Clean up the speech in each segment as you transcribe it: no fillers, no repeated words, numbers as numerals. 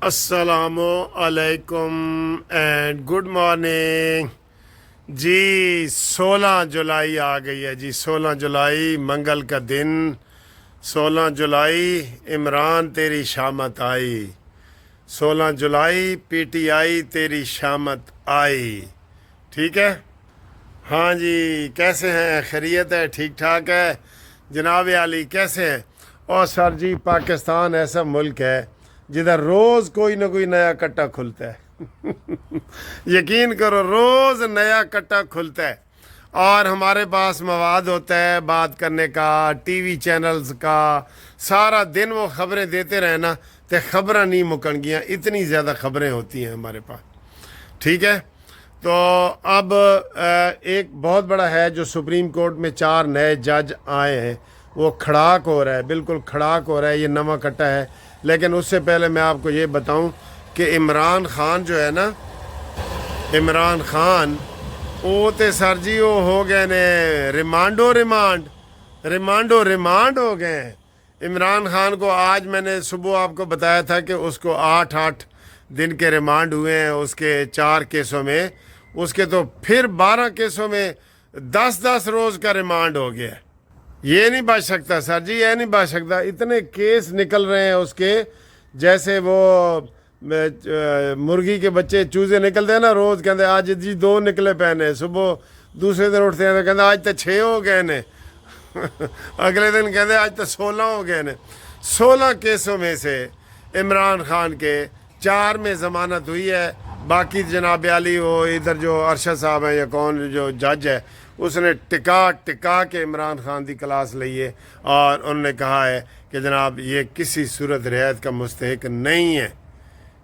السلام علیکم and good morning جی 16 جولائی آ گئی ہے جی 16 جولائی منگل کا دن 16 جولائی عمران تیری شامت آئی 16 جولائی پی ٹی آئی تیری شامت آئی ٹھیک ہے ہاں جی کیسے ہیں خیریت ہے ٹھیک ٹھاک ہے جناب علی کیسے ہیں اور سر جی پاکستان ایسا ملک ہے جدھر روز کوئی نہ کوئی نیا کٹا کھلتا ہے یقین کرو روز نیا کٹا کھلتا ہے اور ہمارے پاس مواد ہوتا ہے بات کرنے کا ٹی وی چینلز کا سارا دن وہ خبریں دیتے رہے نا تو خبریں نہیں مکن گیاں اتنی زیادہ خبریں ہوتی ہیں ہمارے پاس ٹھیک ہے تو اب ایک بہت بڑا ہے جو سپریم کورٹ میں 4 نئے جج آئے ہیں وہ کھڑاک ہو رہا ہے بالکل کھڑاک ہو رہا ہے یہ نواں کٹا ہے لیکن اس سے پہلے میں آپ کو یہ بتاؤں کہ عمران خان جو ہے نا عمران خان وہ تے سر جی وہ ہو گئے نے ریمانڈ ہو گئے ہیں عمران خان کو آج میں نے صبح آپ کو بتایا تھا کہ اس کو 8 دن کے ریمانڈ ہوئے ہیں اس کے 4 کیسوں میں اس کے تو پھر 12 کیسوں میں 10 روز کا ریمانڈ ہو گیا ہے یہ نہیں بچ سکتا سر جی یہ نہیں بچ سکتا اتنے کیس نکل رہے ہیں اس کے جیسے وہ مرغی کے بچے چوزے نکلتے ہیں نا روز کہتے ہیں آج جی 2 نکلے پہنے صبح دوسرے دن اٹھتے ہیں تو کہتے ہیں آج تو 6 ہو گئے نے اگلے دن کہتے ہیں آج تو 16 ہو گئے نے 16 کیسوں میں سے عمران خان کے 4 میں ضمانت ہوئی ہے باقی جناب علی وہ ادھر جو ارشد صاحب ہیں یا کون جو جج ہے اس نے ٹکا کے عمران خان دی کلاس لی ہے اور انہوں نے کہا ہے کہ جناب یہ کسی صورت رعایت کا مستحق نہیں ہے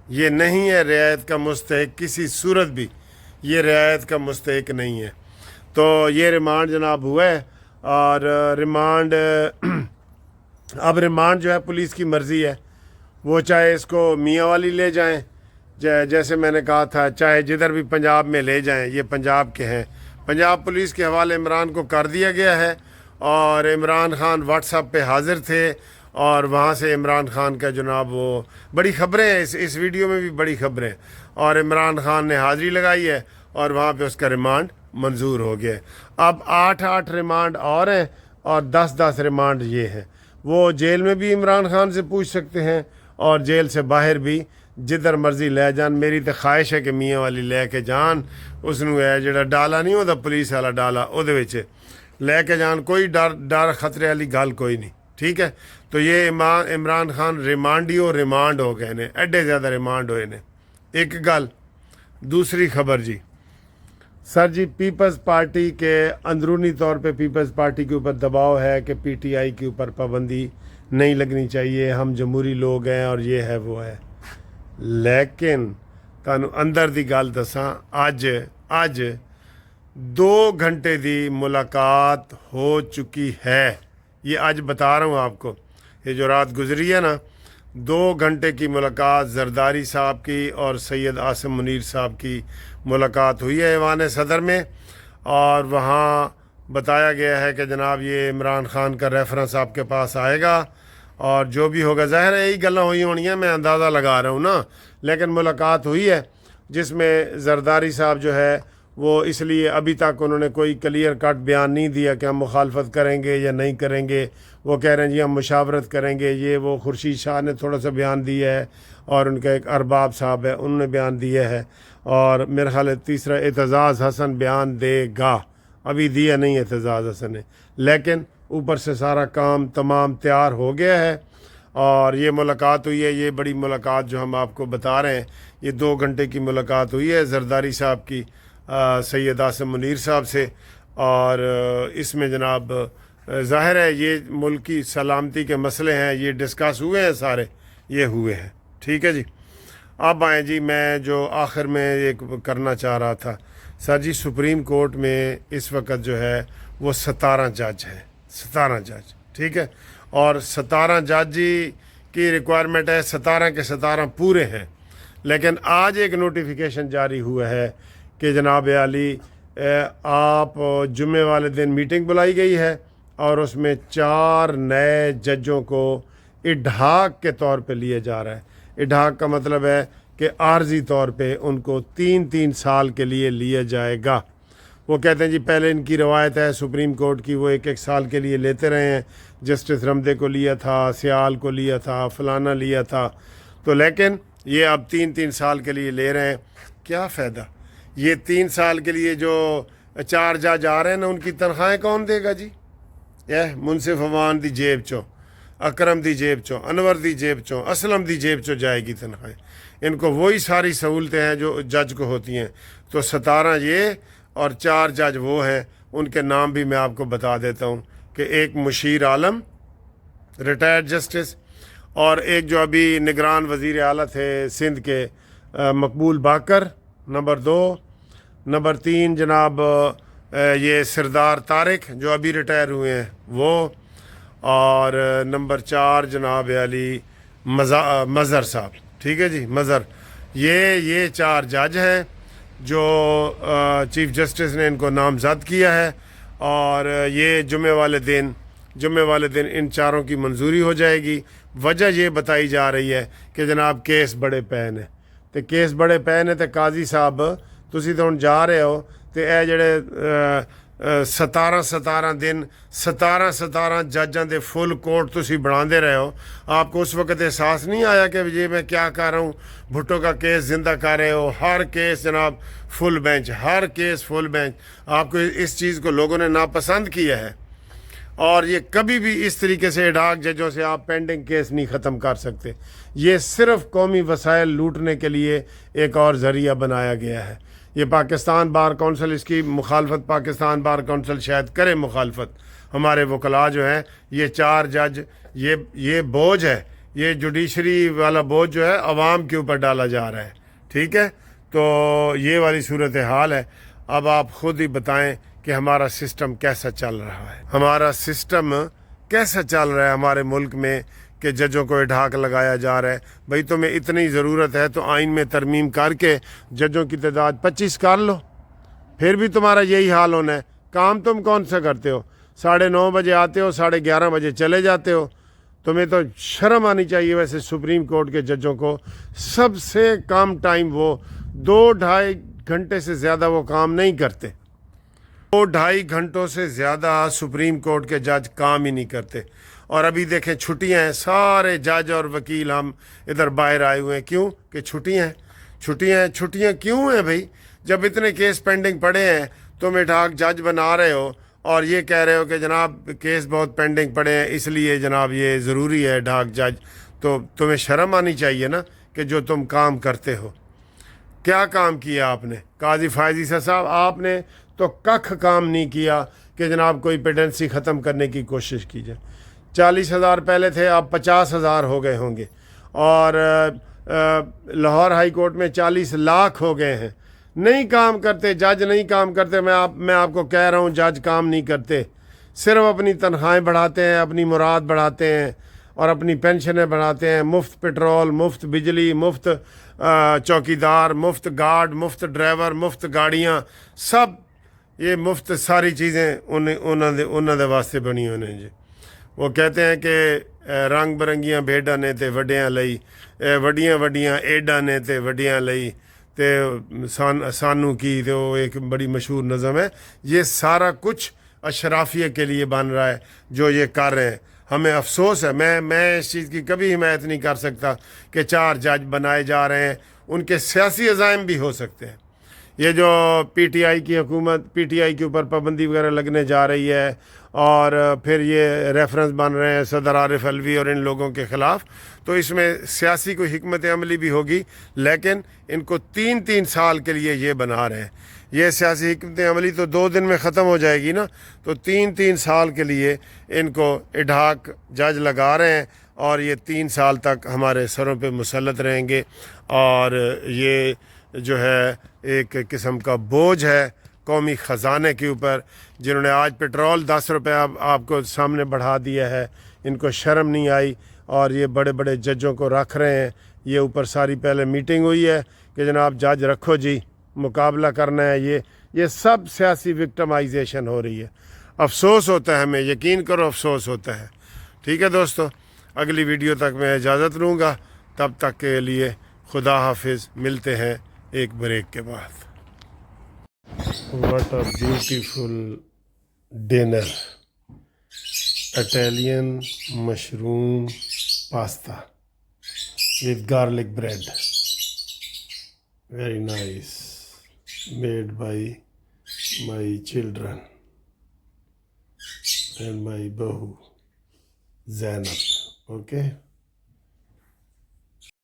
یہ نہیں ہے رعایت کا مستحق کسی صورت بھی یہ رعایت کا مستحق نہیں ہے تو یہ ریمانڈ جناب ہوا ہے اور ریمانڈ اب ریمانڈ جو ہے پولیس کی مرضی ہے وہ چاہے اس کو میاں والی لے جائیں جیسے میں نے کہا تھا چاہے جدھر بھی پنجاب میں لے جائیں یہ پنجاب کے ہیں پنجاب پولیس کے حوالے عمران کو کر دیا گیا ہے اور عمران خان واٹس ایپ پہ حاضر تھے اور وہاں سے عمران خان کا جناب وہ بڑی خبریں ہیں اس ویڈیو میں بھی بڑی خبریں اور عمران خان نے حاضری لگائی ہے اور وہاں پہ اس کا ریمانڈ منظور ہو گیا ہے اب 8 ریمانڈ اور ہیں اور 10 ریمانڈ یہ ہیں وہ جیل میں بھی عمران خان سے پوچھ سکتے ہیں اور جیل سے باہر بھی جدھر مرضی لے جان میری تو خواہش ہے کہ میاں والی لے کے جان اس نو ہے جڑا ڈالا نہیں ہوتا پولیس والا ڈالا وہ لے کے جان کوئی ڈر خطرے والی گل کوئی نہیں ٹھیک ہے تو یہ عمران خان ریمانڈ ہو گئے نے ایڈے زیادہ ریمانڈ ہوئے نے ایک گل دوسری خبر جی سر جی پیپلز پارٹی کے اندرونی طور پہ پیپلز پارٹی کے اوپر دباؤ ہے کہ پی ٹی آئی کے اوپر پابندی نہیں لگنی چاہیے ہم جمہوری لوگ ہیں اور یہ ہے وہ ہے لیکن تانوں اندر دی گل دساں اج 2 گھنٹے دی ملاقات ہو چکی ہے یہ آج بتا رہا ہوں آپ کو یہ جو رات گزری ہے نا 2 گھنٹے کی ملاقات زرداری صاحب کی اور سید عاصم منیر صاحب کی ملاقات ہوئی ہے ایوان صدر میں اور وہاں بتایا گیا ہے کہ جناب یہ عمران خان کا ریفرنس آپ کے پاس آئے گا اور جو بھی ہوگا ظاہر ہے یہی گلیں ہوئی ہونی ہیں میں اندازہ لگا رہا ہوں نا لیکن ملاقات ہوئی ہے جس میں زرداری صاحب جو ہے وہ اس لیے ابھی تک انہوں نے کوئی کلیئر کٹ بیان نہیں دیا کہ ہم مخالفت کریں گے یا نہیں کریں گے وہ کہہ رہے ہیں جی ہم مشاورت کریں گے یہ وہ خورشید شاہ نے تھوڑا سا بیان دیا ہے اور ان کا ایک ارباب صاحب ہے انہوں نے بیان دیا ہے اور میرا خیال ہے تیسرا اعتزاز حسن بیان دے گا ابھی دیا نہیں اعتزاز حسن نے لیکن اوپر سے سارا کام تمام تیار ہو گیا ہے اور یہ ملاقات ہوئی ہے یہ بڑی ملاقات جو ہم آپ کو بتا رہے ہیں یہ 2 گھنٹے کی ملاقات ہوئی ہے زرداری صاحب کی سید عاصم منیر صاحب سے اور اس میں جناب ظاہر ہے یہ ملک کی سلامتی کے مسئلے ہیں یہ ڈسکس ہوئے ہیں سارے یہ ہوئے ہیں ٹھیک ہے جی اب آئیں جی میں جو آخر میں ایک کرنا چاہ رہا تھا سر جی سپریم کورٹ میں اس وقت جو ہے وہ 17 جج ہیں 17 جج ٹھیک ہے اور 17 جج کی ریکوائرمنٹ ہے 17 کے 17 پورے ہیں لیکن آج ایک نوٹیفیکیشن جاری ہوا ہے کہ جناب علی آپ جمعے والے دن میٹنگ بلائی گئی ہے اور اس میں 4 نئے ججوں کو اڈھاک کے طور پہ لیے جا رہا ہے इडहाक का मतलब है कि आर्जी तौर पे उनको 3-3 साल के लिए लिया जाएगा। वो कहते हैं जी पहले इनकी रवायत है सुप्रीम कोर्ट की, वो 1-1 साल के लिए लेते रहे हैं। जस्टिस रमदे को लिया था, सियाल को लिया था, फलाना लिया था, तो लेकिन ये अब 3-3 साल के लिए ले रहे हैं। क्या फ़ायदा? ये 3 साल के लिए जो 4 जज आ रहे हैं ना, उनकी तनख्वाहें कौन देगा जी? मुनसिफ अवान दी जेब चो, अकरम दी जेब चो, अनवर दी जेब चो, असलम दी जेब चो जाएगी तनख्वाहें। इनको वही सारी सहूलतें हैं जो जज को होती हैं। तो 17 ये और 4 जज वो हैं, उनके नाम भी मैं आपको बता देता हूँ कि एक मुशीर आलम रिटायर्ड जस्टिस, और एक जो अभी निगरान वज़ीर आला थे सिंध के मकबूल बाकर, नंबर 2, नंबर 3 जनाब ये सरदार तारिक जो अभी रिटायर हुए हैं वो, और नंबर 4 जनाब अली मज़हर साहब, ठीक है जी, मज़हर। ये 4 जज हैं जो चीफ जस्टिस ने इनको नामज़द किया है, और ये जुमे वाले दिन इन चारों की मंजूरी हो जाएगी। वजह ये बताई जा रही है कि जनाब केस बड़े पैन है, तो केस बड़े पैन है, तो काजी साहब तुसी तो हुण जा रहे हो, तो ये जेड़े 17 दिन 17 जजां दे फुल कोर्ट तुसी बनाते रहे हो, आपको उस वक्त एहसास नहीं आया कि ये मैं क्या कर रहा हूँ? भुट्टो का केस जिंदा कर रहे हो, हर केस जनाब फुल बेंच, हर केस फुल बेंच। आपको इस चीज़ को लोगों ने नापसंद किया है, और ये कभी भी इस तरीके से इडहाक जजों से आप पेंडिंग केस नहीं ख़त्म कर सकते। ये सिर्फ कौमी वसाइल लूटने के लिए एक और ज़रिया बनाया गया है। ये पाकिस्तान बार कौंसिल इसकी मुखालफत, पाकिस्तान बार कौंसिल शायद करे मुखालफत, हमारे वकला जो हैं, ये 4 जज, ये बोझ है, ये जुडिशरी वाला बोझ जो है अवाम के ऊपर डाला जा रहा है, ठीक है। तो ये वाली सूरत हाल है। अब आप ख़ुद ही बताएं कि हमारा सिस्टम कैसा चल रहा है, हमारा सिस्टम कैसा चल रहा है हमारे मुल्क में, कि जजों को इडहाक लगाया जा रहा है। भाई तुम्हें इतनी ज़रूरत है तो आइन में तरमीम करके जजों की तादाद 25 कर लो, फिर भी तुम्हारा यही हाल होना है। काम तुम कौन सा करते हो? 9:30 बजे आते हो, 11:30 बजे चले जाते हो। तुम्हें तो शर्म आनी चाहिए वैसे सुप्रीम कोर्ट के जजों को। सबसे कम टाइम वो 2-2.5 घंटे से ज़्यादा वो काम नहीं करते। 2-2.5 घंटों से ज़्यादा सुप्रीम कोर्ट के जज काम ही नहीं करते। और अभी देखें छुट्टियां हैं, सारे जज और वकील हम इधर बाहर आए हुए हैं। क्यों? कि छुट्टियां क्यों हैं भाई? जब इतने केस पेंडिंग पड़े हैं, तुम इडहाक जज बना रहे हो और ये कह रहे हो कि जनाब केस बहुत पेंडिंग पड़े हैं, इसलिए जनाब ये ज़रूरी है इडहाक जज। तो तुम्हें शर्म आनी चाहिए ना कि जो तुम काम करते हो। क्या काम किया आपने? काजी फायजी साहब, आपने तो कख काम नहीं किया कि जनाब कोई पेडेंसी ख़त्म करने की कोशिश की जाए। 40,000 पहले थे, अब 50,000 हो गए होंगे, और लाहौर हाई कोर्ट में 40 लाख हो गए हैं। नहीं काम करते, जज नहीं काम करते। मैं आपको कह रहा हूँ, जज काम नहीं करते, सिर्फ अपनी तनख्वाहें बढ़ाते हैं, अपनी मुराद बढ़ाते हैं और अपनी पेंशनें बढ़ाते हैं। मुफ्त पेट्रोल, मुफ्त बिजली, मुफ्त चौकीदार, मुफ्त गार्ड, मुफ्त ड्राइवर, मुफ्त गाड़ियाँ, सब ये मुफ्त सारी चीज़ें उन्होंने वास्ते बनी होने जी। वो कहते हैं कि रंग बरंगियां भेडां ने ते वड्डियां लई, वड्डियां एडां ने ते वड्डियां लई, ते सानू की, तो एक बड़ी मशहूर नज़म है। ये सारा कुछ अशराफिया के लिए बन रहा है जो ये कर रहे हैं। हमें अफसोस है, मैं इस चीज़ की कभी हिमायत नहीं कर सकता कि 4 जज बनाए जा रहे हैं। उनके सियासी अज़ाइम भी हो सकते हैं। ये जो पीटीआई की हुकूमत, पीटीआई के ऊपर पाबंदी वगैरह लगने जा रही है, और फिर ये रेफरेंस बन रहे हैं सदर आरिफ अलवी और इन लोगों के ख़िलाफ़, तो इसमें सियासी कोई हिकमत अमली भी होगी। लेकिन इनको 3-3 साल के लिए ये बना रहे हैं। ये सियासी हिकमत अमली तो 2 दिन में ख़त्म हो जाएगी ना, तो 3-3 साल के लिए इनको इडहाक जज लगा रहे हैं, और ये 3 साल तक हमारे सरों पे मुसल्लत रहेंगे। और ये जो है एक किस्म का बोझ है कौमी ख़जाने के ऊपर। जिन्होंने आज पेट्रोल 10 रुपये आपको सामने बढ़ा दिया है, इनको शर्म नहीं आई, और ये बड़े बड़े जजों को रख रहे हैं। ये ऊपर सारी पहले मीटिंग हुई है कि जनाब जज रखो जी, मुकाबला करना है। ये सब सियासी विक्टिमाइजेशन हो रही है। अफसोस होता है, हमें यकीन करो अफसोस होता है। ठीक है दोस्तों, अगली वीडियो तक मैं इजाज़त लूँगा। تب تک کے لیے خدا حافظ، ملتے ہیں ایک بریک کے بعد. What a beautiful dinner. Italian mushroom pasta with garlic bread. Very nice. Made by my children and my bahu Zainab. Okay.